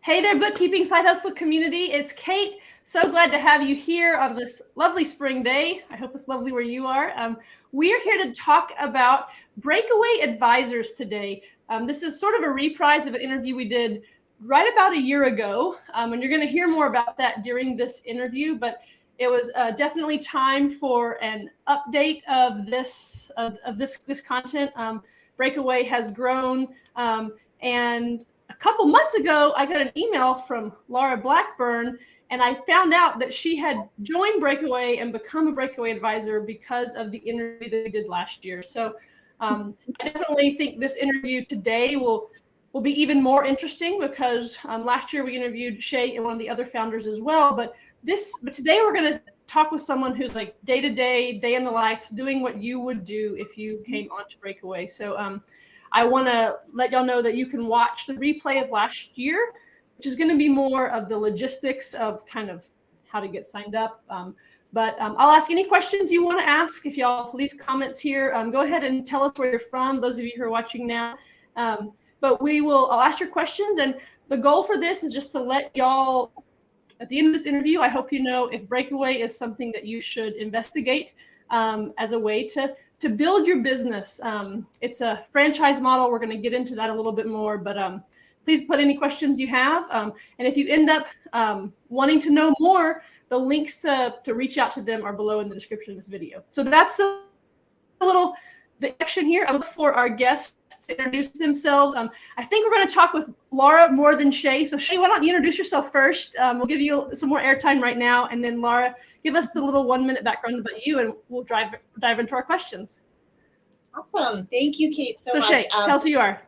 Hey there, Bookkeeping Side Hustle community. It's Kate. So glad to have you here on this lovely spring day. I hope it's lovely where you are. We are here to talk about Breakaway Advisors today. This is sort of a reprise of an interview we did right about a year ago, and you're going to hear more about that during this interview. But it was definitely time for an update of this content. Breakaway has grown, and a couple months ago, I got an email from Laura Blackburn, and I found out that she had joined Breakaway and become a Breakaway advisor because of the interview that we did last year. So I definitely think this interview today will be even more interesting because last year we interviewed Shea and one of the other founders as well. But today we're going to talk with someone who's like day-to-day, day in the life, doing what you would do if you came onto Breakaway. So I want to let y'all know that you can watch the replay of last year, which is going to be more of the logistics of kind of how to get signed up. But I'll ask any questions you want to ask. If y'all leave comments here, go ahead and tell us where you're from, those of you who are watching now. But I'll ask your questions. And the goal for this is just to let y'all, at the end of this interview, I hope you know if Breakaway is something that you should investigate as a way to build your business. It's a franchise model. We're going to get into that a little bit more, but please put any questions you have. And if you end up wanting to know more, the links to reach out to them are below in the description of this video. So that's the action here. I'm looking for our guests to introduce themselves. I think we're going to talk with Laura more than Shea. So Shea, why don't you introduce yourself first? We'll give you some more airtime right now. And then Laura, give us the little 1-minute background about you and we'll dive into our questions. Awesome. Thank you, Kate, so much. Shea, tell us who you are.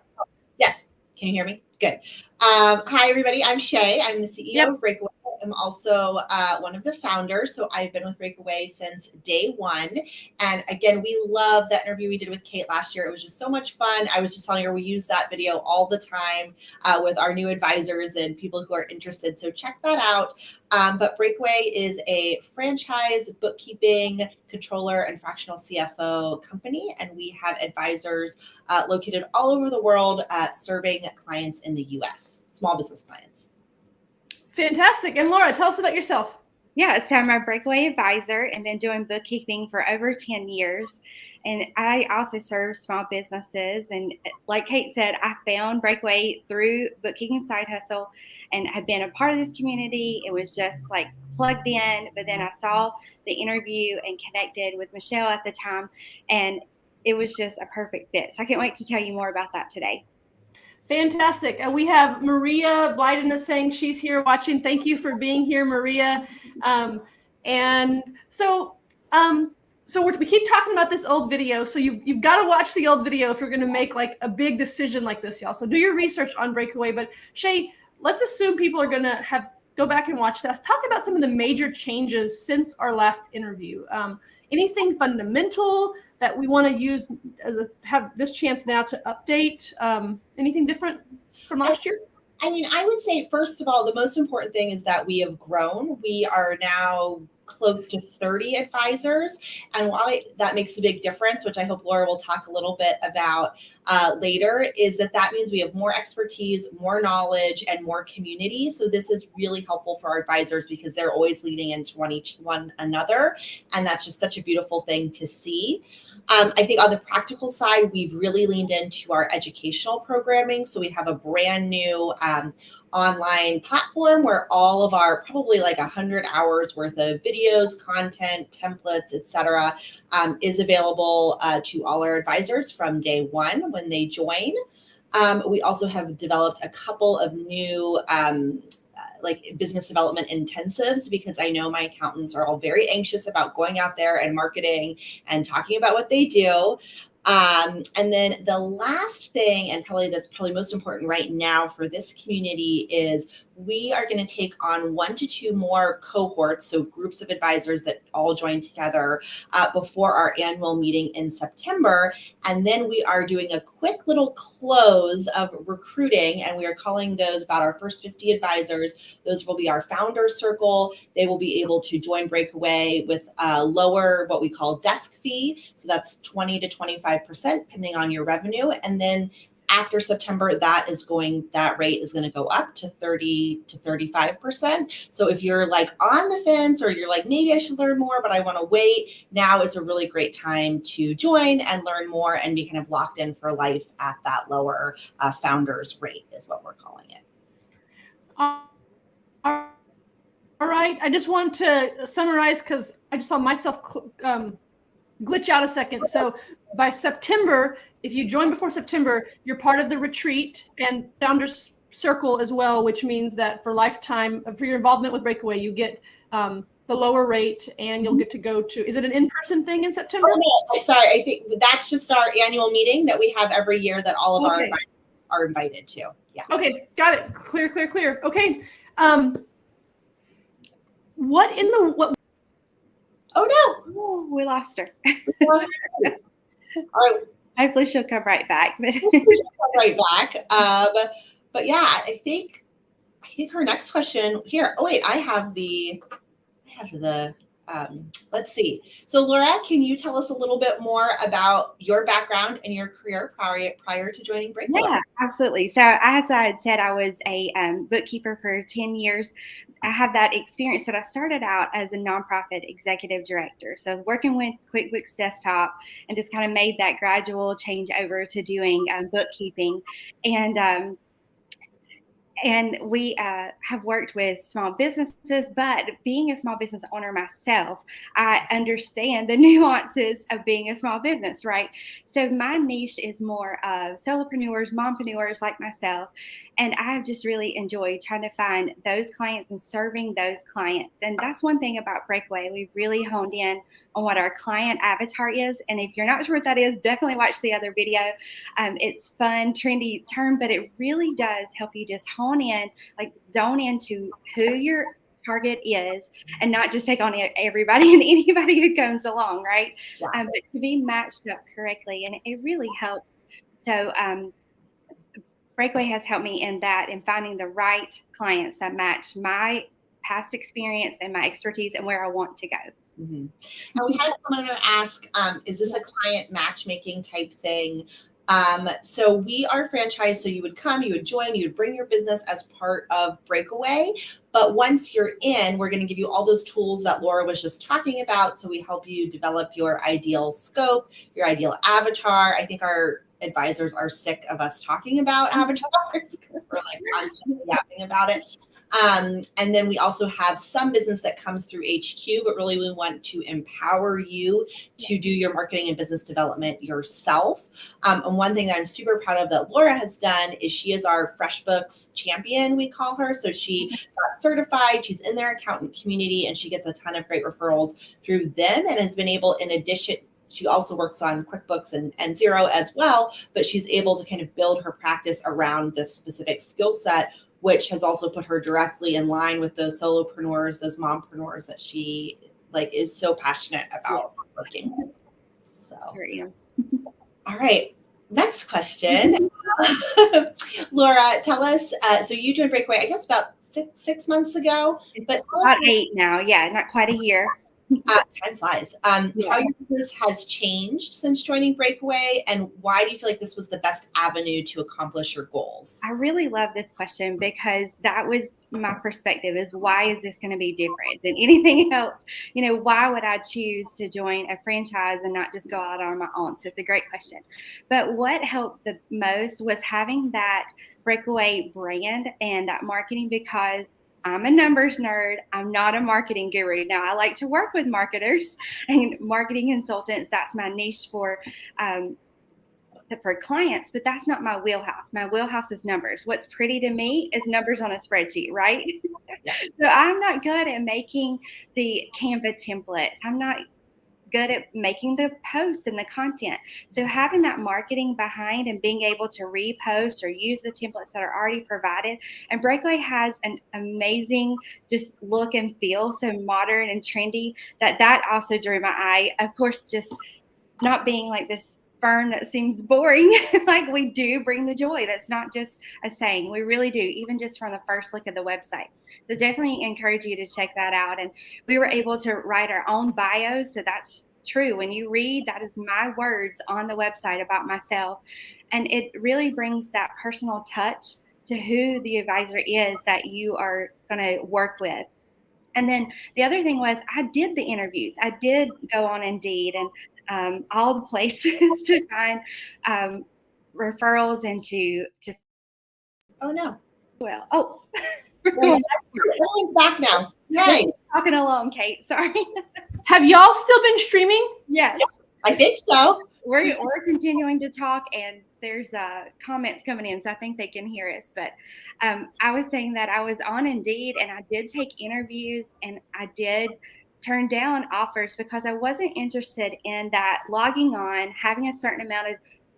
Yes. Can you hear me? Good. Hi, everybody. I'm Shea. I'm the CEO of Breakaway. I'm also one of the founders. So I've been with Breakaway since day one. And again, we love that interview we did with Kate last year. It was just so much fun. I was just telling her we use that video all the time with our new advisors and people who are interested. So check that out. But Breakaway is a franchise bookkeeping, controller, and fractional CFO company. And we have advisors located all over the world serving clients in the US, small business clients. Fantastic. And Laura, tell us about yourself. Yeah, so I'm a Breakaway advisor and been doing bookkeeping for over 10 years. And I also serve small businesses. And like Kate said, I found Breakaway through Bookkeeping Side Hustle and have been a part of this community. It was just like plugged in, but then I saw the interview and connected with Michelle at the time. And it was just a perfect fit. So I can't wait to tell you more about that today. Fantastic. We have Maria Blyden is saying she's here watching. Thank you for being here, Maria. And so we keep talking about this old video. So you've got to watch the old video if you're going to make like a big decision like this, y'all. So do your research on Breakaway. But Shea, let's assume people are going to go back and watch this. Talk about some of the major changes since our last interview. Anything fundamental that we want to use have this chance now to update? Anything different from last year? I mean, I would say, first of all, the most important thing is that we have grown. We are now close to 30 advisors. And while that makes a big difference, which I hope Laura will talk a little bit about later, is that means we have more expertise, more knowledge, and more community. So this is really helpful for our advisors because they're always leading into one another. And that's just such a beautiful thing to see. I think on the practical side, we've really leaned into our educational programming. So we have a brand new online platform where all of our probably like 100 hours worth of videos, content, templates, etc., is available to all our advisors from day one when they join. We also have developed a couple of new like business development intensives because I know my accountants are all very anxious about going out there and marketing and talking about what they do. And then the last thing, and that's probably most important right now for this community, is we are going to take on 1 to 2 more cohorts, so groups of advisors that all join together before our annual meeting in September. And then we are doing a quick little close of recruiting, and we are calling those about our first 50 advisors. Those will be our founder circle. They will be able to join Breakaway with a lower, what we call desk fee. So that's 20 to 25%, depending on your revenue. And then After September, that rate is going to go up to 30 to 35%. So if you're like on the fence, or you're like, maybe I should learn more, but I want to wait, now is a really great time to join and learn more and be kind of locked in for life at that lower founders rate, is what we're calling it. All right. I just want to summarize, because I just saw myself glitch out a second. So by September, if you join before September, you're part of the retreat and founders circle as well, which means that for lifetime, for your involvement with Breakaway, you get the lower rate, and you'll get to go to, is it an in-person thing in September? Oh, no, sorry. I think that's just our annual meeting that we have every year that all of our advisors are invited to. Yeah. Okay. Got it. Clear. Okay. What? Oh no! Oh, we lost her. All right. Hopefully she'll come right back. She'll come right back. But yeah, I think her next question here. Oh wait, I have the. Let's see. So Laura, can you tell us a little bit more about your background and your career prior to joining Breakaway? Yeah, absolutely. So as I had said, I was a bookkeeper for 10 years. I have that experience, but I started out as a nonprofit executive director. So I was working with QuickBooks Desktop and just kind of made that gradual change over to doing bookkeeping. And we have worked with small businesses, but being a small business owner myself, I understand the nuances of being a small business, right? So my niche is more of solopreneurs, mompreneurs like myself. And I've just really enjoyed trying to find those clients and serving those clients. And that's one thing about Breakaway. We've really honed in on what our client avatar is. And if you're not sure what that is, definitely watch the other video. It's fun, trendy term, but it really does help you just hone in, like zone into who your target is, and not just take on everybody and anybody who comes along, right? Yeah. But to be matched up correctly, and it really helps. So Breakaway has helped me in that, in finding the right clients that match my past experience and my expertise and where I want to go. Mm-hmm. And we had someone ask, is this a client matchmaking type thing? So we are franchised. So you would come, you would join, you would bring your business as part of Breakaway. But once you're in, we're going to give you all those tools that Laura was just talking about. So we help you develop your ideal scope, your ideal avatar. I think our advisors are sick of us talking about avatars because we're like constantly yapping about it. And then we also have some business that comes through HQ, but really we want to empower you to do your marketing and business development yourself. And one thing that I'm super proud of that Laura has done is she is our FreshBooks champion, we call her. So she got certified, she's in their accountant community, and she gets a ton of great referrals through them, and has been able, in addition, she also works on QuickBooks and Xero as well, but she's able to kind of build her practice around this specific skill set, which has also put her directly in line with those solopreneurs, those mompreneurs that she is so passionate about working with. So, all right, next question. Laura, tell us, so you joined Breakaway, I guess about six months ago, but about 8 now. Yeah, not quite a year. Time flies. How your business has changed since joining Breakaway, and why do you feel like this was the best avenue to accomplish your goals? I really love this question, because that was my perspective, is why is this going to be different than anything else? Why would I choose to join a franchise and not just go out on my own? So it's a great question. But what helped the most was having that Breakaway brand and that marketing, because I'm a numbers nerd. I'm not a marketing guru. Now, I like to work with marketers and marketing consultants. That's my niche for clients, but that's not my wheelhouse. My wheelhouse is numbers. What's pretty to me is numbers on a spreadsheet, right? So I'm not good at making the Canva templates. I'm not good at making the posts and the content. So having that marketing behind and being able to repost or use the templates that are already provided. And Breakaway has an amazing just look and feel, so modern and trendy, that also drew my eye. Of course, just not being like this firm that seems boring. Like, we do bring the joy. That's not just a saying. We really do, even just from the first look at the website. So definitely encourage you to check that out. And we were able to write our own bios. So that's true. When you read, that is my words on the website about myself. And it really brings that personal touch to who the advisor is that you are going to work with. And then the other thing was I did the interviews. I did go on Indeed and all the places to find referrals and to Oh no. well, oh, We're going back now. Yay. Talking along, Kate. Sorry. Have y'all still been streaming? Yes. I think so. We're continuing to talk, and there's comments coming in, so I think they can hear us. But I was saying that I was on Indeed, and I did take interviews, and I did turn down offers because I wasn't interested in that logging on, having a certain amount of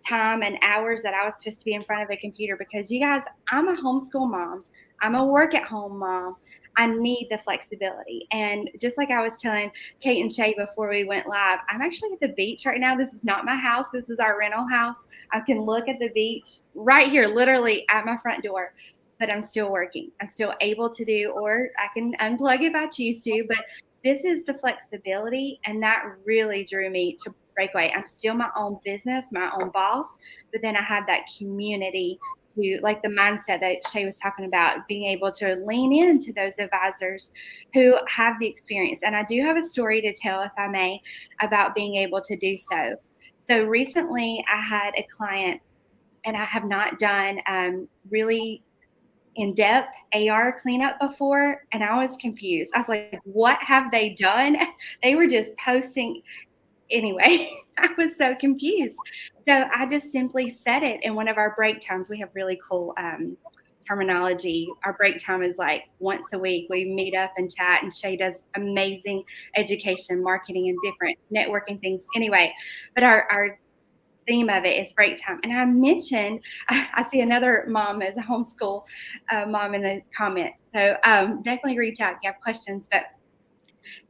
time and hours that I was supposed to be in front of a computer. Because you guys, I'm a homeschool mom. I'm a work-at-home mom. I need the flexibility. And just like I was telling Kate and Shea before we went live, I'm actually at the beach right now. This is not my house. This is our rental house. I can look at the beach right here, literally at my front door, but I'm still working. I'm still able to do, or I can unplug if I choose to, but this is the flexibility. And that really drew me to Breakaway. I'm still my own business, my own boss, but then I have that community to, like the mindset that Shea was talking about, being able to lean into those advisors who have the experience. And I do have a story to tell, if I may, about being able to do so. So recently I had a client, and I have not done really in-depth AR cleanup before, and I was confused. I was like, what have they done? They were just posting. Anyway, I was so confused. So I just simply said it in one of our break times. We have really cool terminology. Our break time is like once a week. We meet up and chat, and Shea does amazing education, marketing, and different networking things. Anyway, but our theme of it is break time. And I mentioned, I see another mom as a homeschool mom in the comments. So definitely reach out if you have questions. But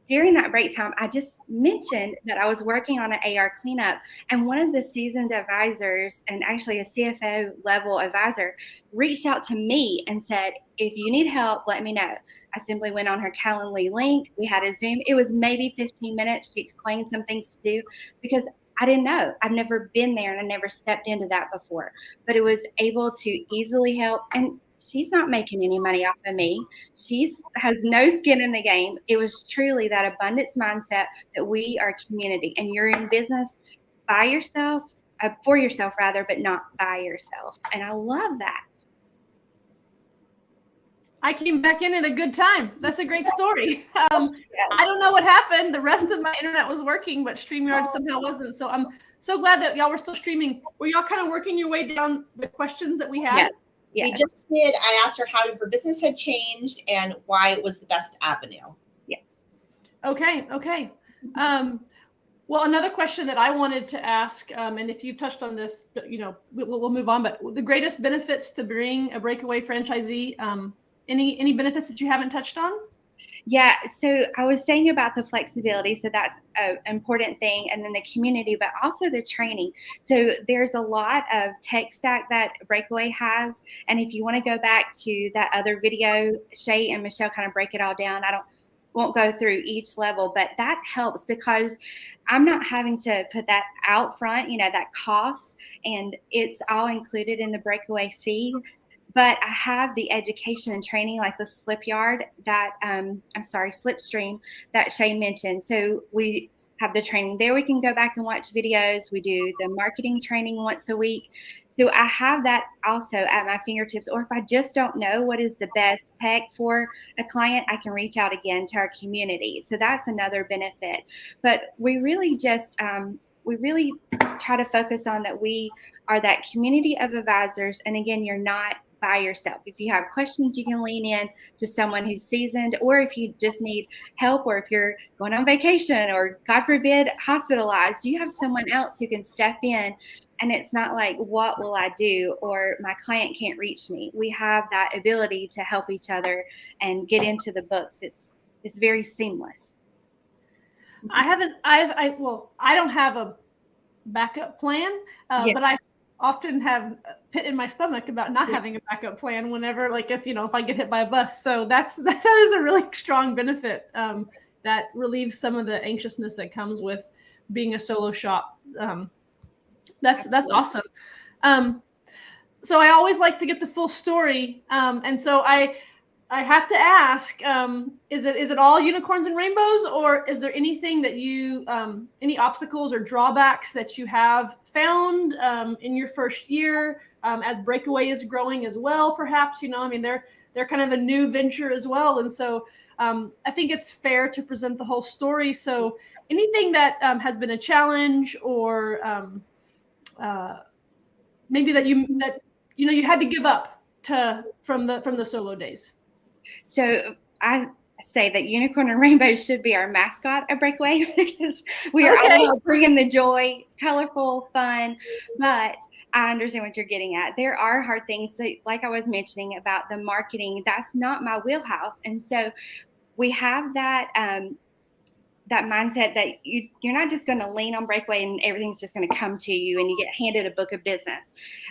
during that break time, I just mentioned that I was working on an AR cleanup, and one of the seasoned advisors, and actually a CFO level advisor, reached out to me and said, if you need help, let me know. I simply went on her Calendly link. We had a Zoom. It was maybe 15 minutes. She explained some things to do because I didn't know. I've never been there, and I never stepped into that before, but it was able to easily help. And she's not making any money off of me. She has no skin in the game. It was truly that abundance mindset that we are a community, and you're in business by yourself, for yourself rather, but not by yourself. And I love that. I came back in at a good time. That's a great story. I don't know what happened. The rest of my internet was working, but StreamYard somehow wasn't. So I'm so glad that y'all were still streaming. Were y'all kind of working your way down the questions that we had? Yes. Yes. We just did. I asked her how her business had changed and why it was the best avenue. Yes. Okay. Well, another question that I wanted to ask, and if you've touched on this, we'll move on. But the greatest benefits to being a Breakaway franchisee, any benefits that you haven't touched on? Yeah, so I was saying about the flexibility, so that's an important thing, and then the community, but also the training. So there's a lot of tech stack that Breakaway has, and if you want to go back to that other video, Shea and Michelle kind of break it all down. Won't go through each level, but that helps because I'm not having to put that out front, that cost, and it's all included in the Breakaway fee. But I have the education and training, like the Slipstream that Shea mentioned. So we have the training there. We can go back and watch videos. We do the marketing training once a week. So I have that also at my fingertips. Or if I just don't know what is the best tech for a client, I can reach out again to our community. So that's another benefit. But we really just, we really try to focus on that we are that community of advisors. And again, you're not by yourself. If you have questions, you can lean in to someone who's seasoned, or if you just need help, or if you're going on vacation, or God forbid, hospitalized, you have someone else who can step in. And it's not like, what will I do? Or my client can't reach me. We have that ability to help each other and get into the books. It's very seamless. I don't have a backup plan, Yes. but I often have a pit in my stomach about not having a backup plan whenever, like if I get hit by a bus. So that is a really strong benefit that relieves some of the anxiousness that comes with being a solo shop. That's awesome. So I always like to get the full story. And so I have to ask, is it all unicorns and rainbows, or is there anything that you, any obstacles or drawbacks that you have found in your first year as Breakaway is growing as well, perhaps? I mean, they're kind of a new venture as well. And so I think it's fair to present the whole story. So anything that has been a challenge, or maybe that you had to give up from the solo days. So I say that unicorn and rainbows should be our mascot at Breakaway, because we are all about bringing the joy, colorful, fun. But I understand what you're getting at. There are hard things that, like I was mentioning about the marketing, that's not my wheelhouse. And so we have that that mindset that you're not just going to lean on Breakaway and everything's just going to come to you and you get handed a book of business.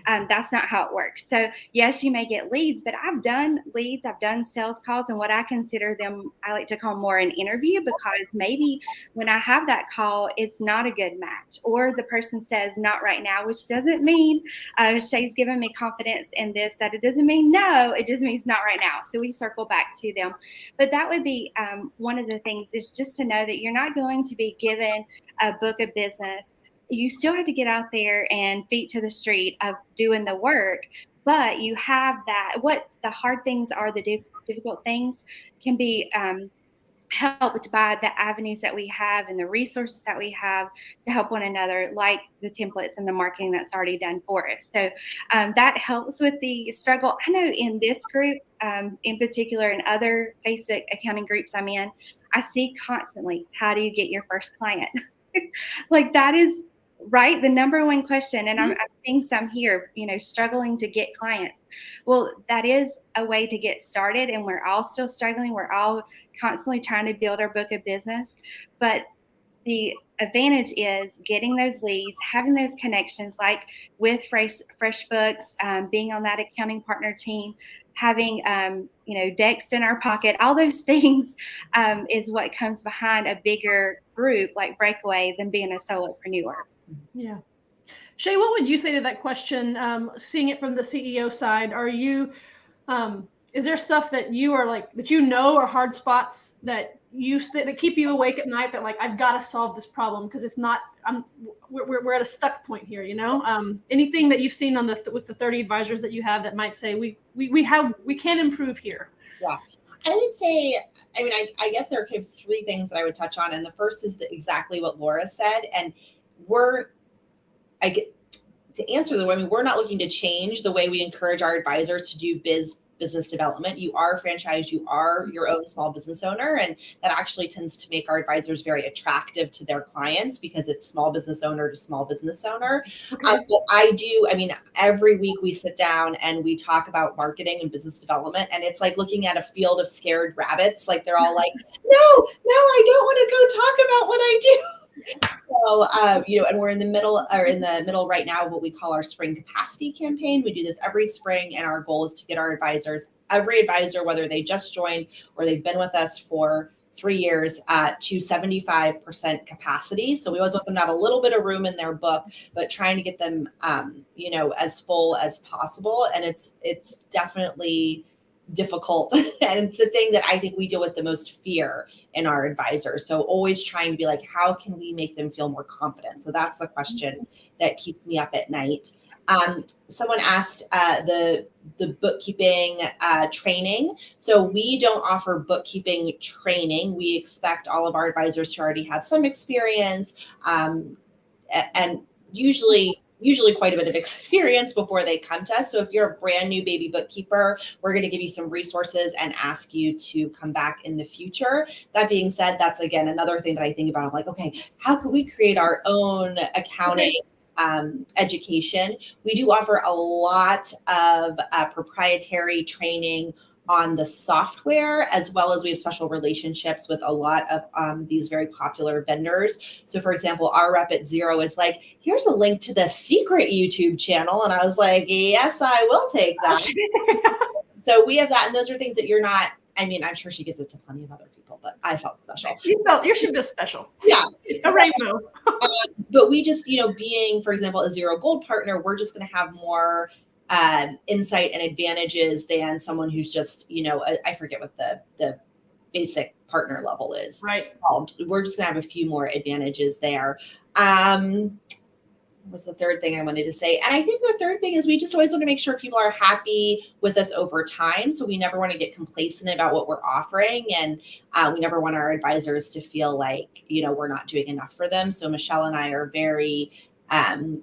That's not how it works. So yes, you may get leads, but I've done leads, I've done sales calls, and what I consider them, I like to call more an interview, because maybe when I have that call, it's not a good match, or the person says not right now, which doesn't mean Shea's given me confidence in this, that it doesn't mean no, it just means not right now. So we circle back to them. But that would be one of the things, is just to know that you're not going to be given a book of business. You still have to get out there and feet to the street of doing the work, but you have that. What the hard things are, the difficult things can be helped by the avenues that we have and the resources that we have to help one another, like the templates and the marketing that's already done for us. So that helps with the struggle. I know in this group, in particular, and other Facebook accounting groups I'm in, I see constantly, how do you get your first client? Like, that is right, the number one question. And I'm seeing some here, struggling to get clients. Well, that is a way to get started, and we're all still struggling. We're all constantly trying to build our book of business. But the advantage is getting those leads, having those connections, like with FreshBooks, being on that accounting partner team, having Dext in our pocket. All those things is what comes behind a bigger group like Breakaway than being a solopreneur. Yeah. Shea, what would you say to that question? Seeing it from the CEO side, are you, is there stuff that you are like, that are hard spots that that keep you awake at night, that like, I've got to solve this problem because it's not, we're at a stuck point here, anything that you've seen with the 30 advisors that you have that might say, we can improve here? Yeah. I would say, I guess there are kind of three things that I would touch on. And the first is exactly what Laura said. And to answer we're not looking to change the way we encourage our advisors to do business development. You are franchised, you are your own small business owner, and that actually tends to make our advisors very attractive to their clients, because it's small business owner to small business owner. Okay. But every week we sit down and we talk about marketing and business development, and it's like looking at a field of scared rabbits. Like, they're all like, no, I don't want to go talk about what I do. So, and we're in the middle right now of what we call our spring capacity campaign. We do this every spring, and our goal is to get our advisors, every advisor, whether they just joined or they've been with us for 3 years, to 75% capacity. So we always want them to have a little bit of room in their book, but trying to get them, as full as possible. And it's definitely difficult. And it's the thing that I think we deal with the most fear in our advisors. So always trying to be like, how can we make them feel more confident? So that's the question that keeps me up at night. Someone asked the bookkeeping training. So we don't offer bookkeeping training. We expect all of our advisors to already have some experience, and usually quite a bit of experience before they come to us. So if you're a brand new baby bookkeeper, we're going to give you some resources and ask you to come back in the future. That being said, that's, again, another thing that I think about. I'm like, okay, how can we create our own accounting education? We do offer a lot of proprietary training on the software, as well as we have special relationships with a lot of these very popular vendors. So for example, our rep at Xero is like, here's a link to the secret YouTube channel. And I was like, yes, I will take that. So we have that. And those are things that you're not, I'm sure she gives it to plenty of other people. special, but I felt special. You should be special. Yeah. A rainbow. But we just, being, for example, a zero gold partner, we're just going to have more insight and advantages than someone who's just, I forget what the basic partner level is. Right. We're just going to have a few more advantages there. Was the third thing I wanted to say. And I think the third thing is we just always want to make sure people are happy with us over time. So we never want to get complacent about what we're offering. And we never want our advisors to feel like, we're not doing enough for them. So Michelle and I are very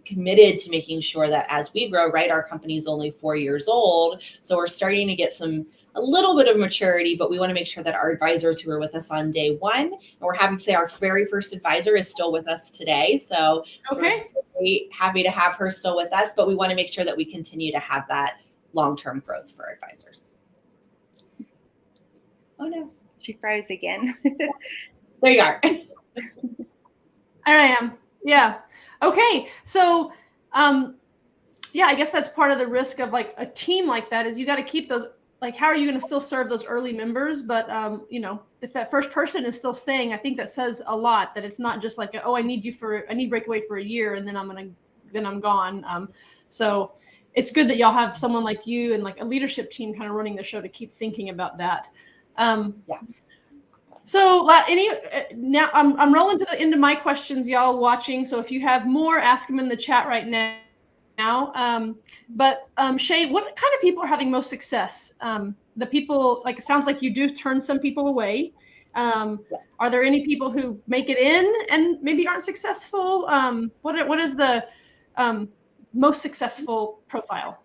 committed to making sure that as we grow, right, our company is only 4 years old. So we're starting to get a little bit of maturity, but we want to make sure that our advisors who are with us on day one, and we're happy to say our very first advisor is still with us today. So okay, we're very happy to have her still with us, but we want to make sure that we continue to have that long-term growth for advisors. Oh no, she froze again. There you are. There I am. Yeah. Okay. So, yeah, I guess that's part of the risk of like a team like that is you got to keep those. Like, how are you going to still serve those early members? But, if that first person is still staying, I think that says a lot, that it's not just like, I need Breakaway for a year and then I'm gone. So it's good that y'all have someone like you and like a leadership team kind of running the show to keep thinking about that. Yeah. So now I'm rolling to the end of my questions, y'all watching. So if you have more, ask them in the chat right now. But Shea, what kind of people are having most success? The people, like, it sounds like you do turn some people away. Are there any people who make it in and maybe aren't successful? What is the most successful profile?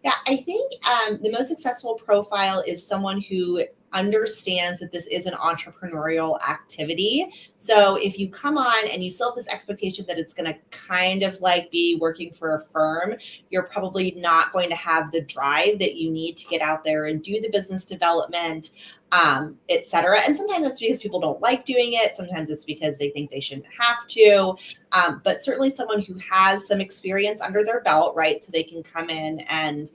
Yeah, I think the most successful profile is someone who understands that this is an entrepreneurial activity. So if you come on and you still have this expectation that it's going to kind of like be working for a firm, you're probably not going to have the drive that you need to get out there and do the business development, et cetera. And sometimes that's because people don't like doing it. Sometimes it's because they think they shouldn't have to. But certainly someone who has some experience under their belt, right? So they can come in and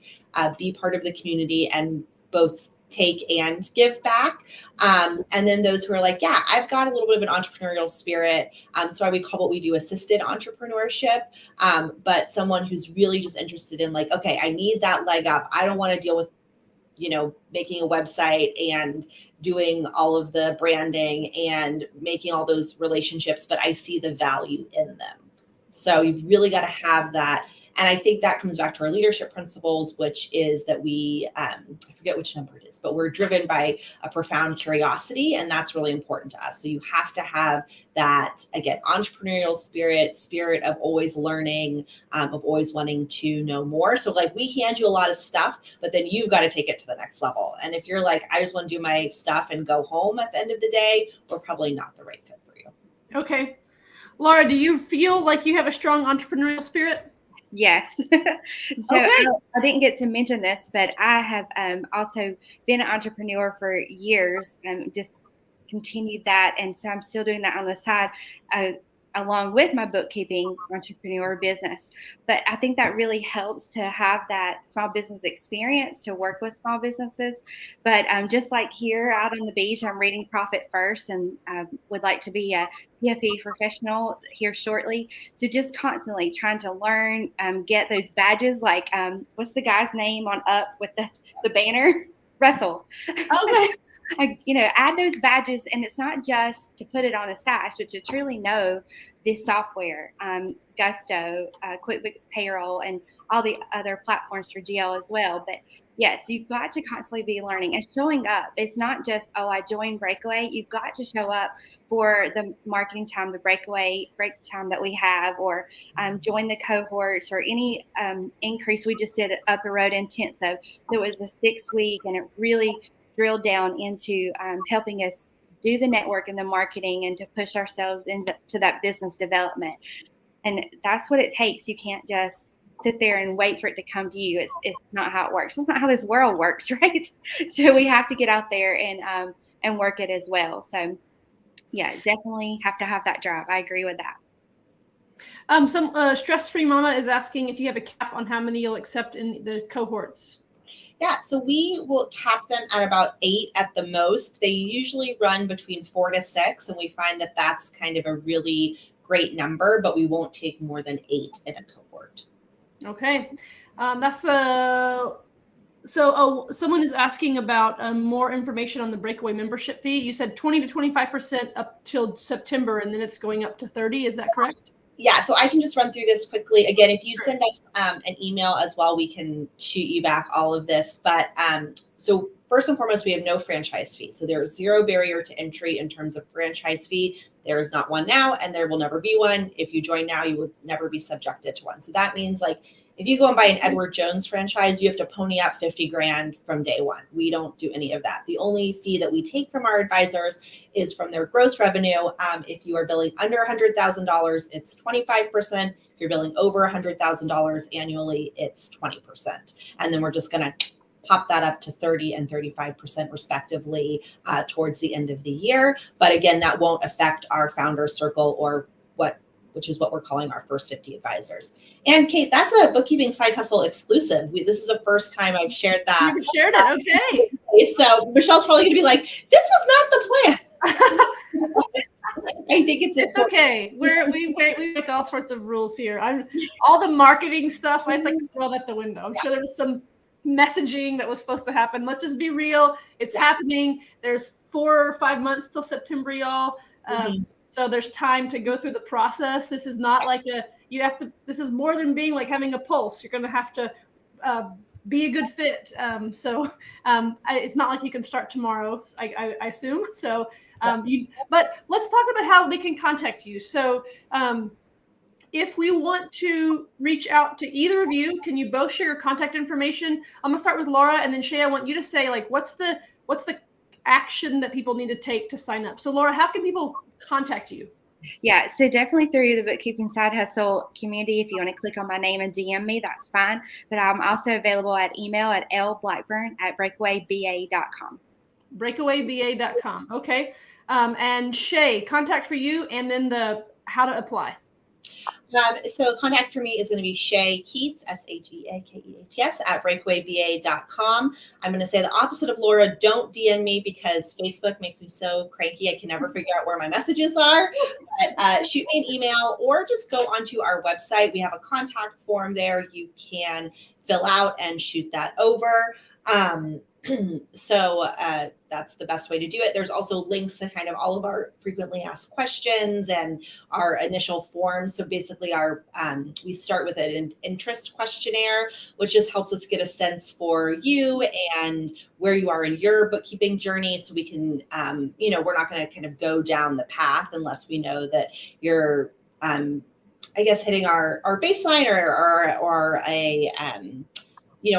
be part of the community and both take and give back. And then those who are like, yeah, I've got a little bit of an entrepreneurial spirit. So I would call what we do assisted entrepreneurship. But someone who's really just interested in like, okay, I need that leg up. I don't want to deal with, making a website and doing all of the branding and making all those relationships, but I see the value in them. So you've really got to have that. And I think that comes back to our leadership principles, which is that we, I forget which number it is, but we're driven by a profound curiosity. And that's really important to us. So you have to have that, again, entrepreneurial spirit of always learning, of always wanting to know more. So like we hand you a lot of stuff, but then you've got to take it to the next level. And if you're like, I just want to do my stuff and go home at the end of the day, we're probably not the right fit for you. Okay. Laura, do you feel like you have a strong entrepreneurial spirit? Yes. So okay. I didn't get to mention this, but I have also been an entrepreneur for years and just continued that. And so I'm still doing that on the side along with my bookkeeping entrepreneur business. But I think that really helps to have that small business experience to work with small businesses. But just like here out on the beach, I'm reading Profit First and would like to be a PFE professional here shortly. So just constantly trying to learn, get those badges, like what's the guy's name on Up with the banner? Russell. Okay. Add those badges, and it's not just to put it on a sash, but to truly know this software, Gusto, QuickBooks Payroll, and all the other platforms for GL as well. But yes, you've got to constantly be learning and showing up. It's not just, I joined Breakaway. You've got to show up for the marketing time, the break time that we have, or join the cohorts, or any increase. We just did Up the Road Intensive. So it was a 6-week, and it really drilled down into helping us do the network and the marketing and to push ourselves into that business development. And that's what it takes. You can't just sit there and wait for it to come to you. It's not how it works. It's not how this world works, right? So we have to get out there and work it as well. So yeah, definitely have to have that drive. I agree with that. Some stress-free mama is asking if you have a cap on how many you'll accept in the cohorts. Yeah, so we will cap them at about 8 at the most. They usually run between 4 to 6, and we find that that's kind of a really great number, but we won't take more than 8 in a cohort. Okay. That's the someone is asking about more information on the Breakaway membership fee. You said 20 to 25% up till September, and then it's going up to 30. Is that correct? Yeah, so I can just run through this quickly. Again, if you send us an email as well, we can shoot you back all of this. But so first and foremost, we have no franchise fee. So there's zero barrier to entry in terms of franchise fee. There is not one now, and there will never be one. If you join now, you would never be subjected to one. So that means like if you go and buy an Edward Jones franchise, you have to pony up 50 grand from day one. We don't do any of that. The only fee that we take from our advisors is from their gross revenue. If you are billing under $100,000, it's 25%. If you're billing over $100,000 annually, it's 20%. And then we're just going to pop that up to 30 and 35% respectively towards the end of the year. But again, that won't affect our founder circle or which is what we're calling our first 50 advisors. And Kate, that's a Bookkeeping Side Hustle exclusive. This is the first time I've shared that. You shared it, okay. So Michelle's probably gonna be like, this was not the plan. I think it's okay. We make all sorts of rules here. All the marketing stuff, I think throw that the window. I'm sure there was some messaging that was supposed to happen. Let's just be real. It's happening. There's 4 or 5 months till September, y'all. So there's time to go through the process. This is not like this is more than being like having a pulse. You're going to have to be a good fit. It's not like you can start tomorrow, I assume. So, but let's talk about how they can contact you. So, if we want to reach out to either of you, can you both share your contact information? I'm gonna start with Laura, and then Shea, I want you to say like, what's the action that people need to take to sign up? So Laura, how can people contact you? Yeah, so definitely through the Bookkeeping Side Hustle community. If you want to click on my name and DM me, that's fine. But I'm also available at email at lblackburn@breakawayba.com. Breakawayba.com. Okay. And Shea, contact for you, and then how to apply. So contact for me is going to be Shea Keats, SHEAKEATS @breakawayba.com. I'm going to say the opposite of Laura. Don't DM me because Facebook makes me so cranky. I can never figure out where my messages are. But, shoot me an email or just go onto our website. We have a contact form there. You can fill out and shoot that over. So that's the best way to do it. There's also links to kind of all of our frequently asked questions and our initial forms. So basically we start with an interest questionnaire, which just helps us get a sense for you and where you are in your bookkeeping journey. So we can, we're not going to kind of go down the path unless we know that you're, hitting our baseline or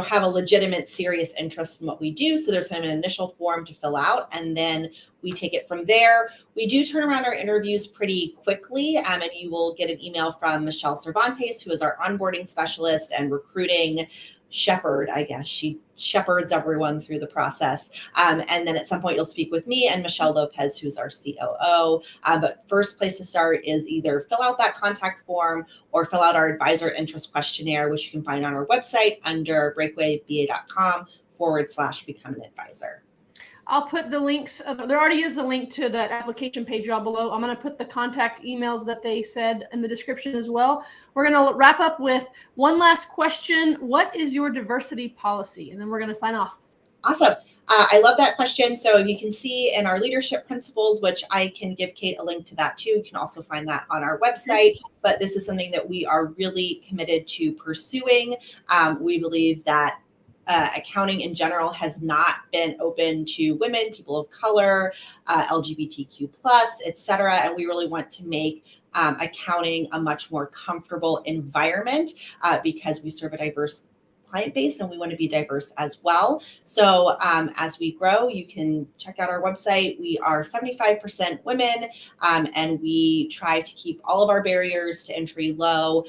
have a legitimate, serious interest in what we do. So there's kind of an initial form to fill out, and then we take it from there. We do turn around our interviews pretty quickly, and you will get an email from Michelle Cervantes, who is our onboarding specialist and recruiting shepherd, I guess. She shepherds everyone through the process. And then at some point you'll speak with me and Michelle Lopez, who's our COO. But first place to start is either fill out that contact form or fill out our advisor interest questionnaire, which you can find on our website under breakawayba.com/become an advisor. I'll put the links. There already is a link to that application page down below. I'm going to put the contact emails that they said in the description as well. We're going to wrap up with one last question. What is your diversity policy? And then we're going to sign off. Awesome. I love that question. So you can see in our leadership principles, which I can give Kate a link to that too. You can also find that on our website. But this is something that we are really committed to pursuing. We believe that accounting in general has not been open to women, people of color, LGBTQ+, et cetera. And we really want to make accounting a much more comfortable environment because we serve a diverse client base and we want to be diverse as well. So as we grow, you can check out our website. We are 75% women and we try to keep all of our barriers to entry low.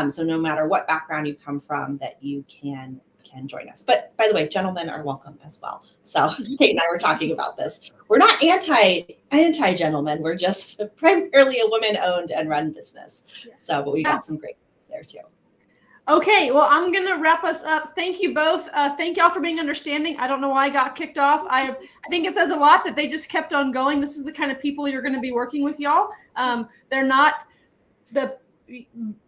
So no matter what background you come from, that you can join us. But by the way, gentlemen are welcome as well. So Kate and I were talking about this. We're not anti-gentlemen. We're just primarily a woman-owned and run business. So, but we got some great there too. Okay, well, I'm going to wrap us up. Thank you both. Thank y'all for being understanding. I don't know why I got kicked off. I think it says a lot that they just kept on going. This is the kind of people you're going to be working with, y'all. They're not the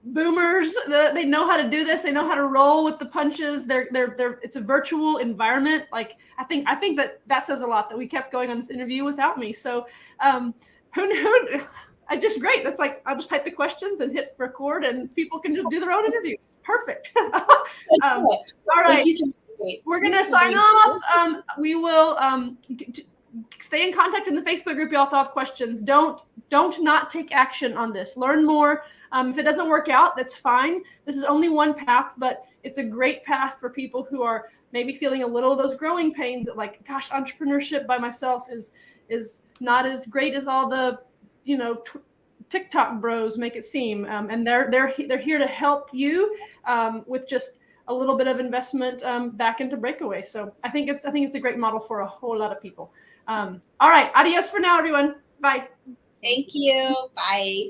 boomers. They know how to do this. They know how to roll with the punches. It's a virtual environment. Like, I think that says a lot that we kept going on this interview without me. So who great. That's like, I'll just type the questions and hit record and people can just do their own interviews. Perfect. All right. We're going to sign off. We will stay in contact in the Facebook group. Y'all have questions. Don't not take action on this. Learn more. If it doesn't work out, that's fine. This is only one path, but it's a great path for people who are maybe feeling a little of those growing pains that, like, gosh, entrepreneurship by myself is not as great as all the, TikTok bros make it seem. And they're here to help you with just a little bit of investment back into Breakaway. So I think it's a great model for a whole lot of people. All right. Adios for now, everyone. Bye. Thank you. Bye.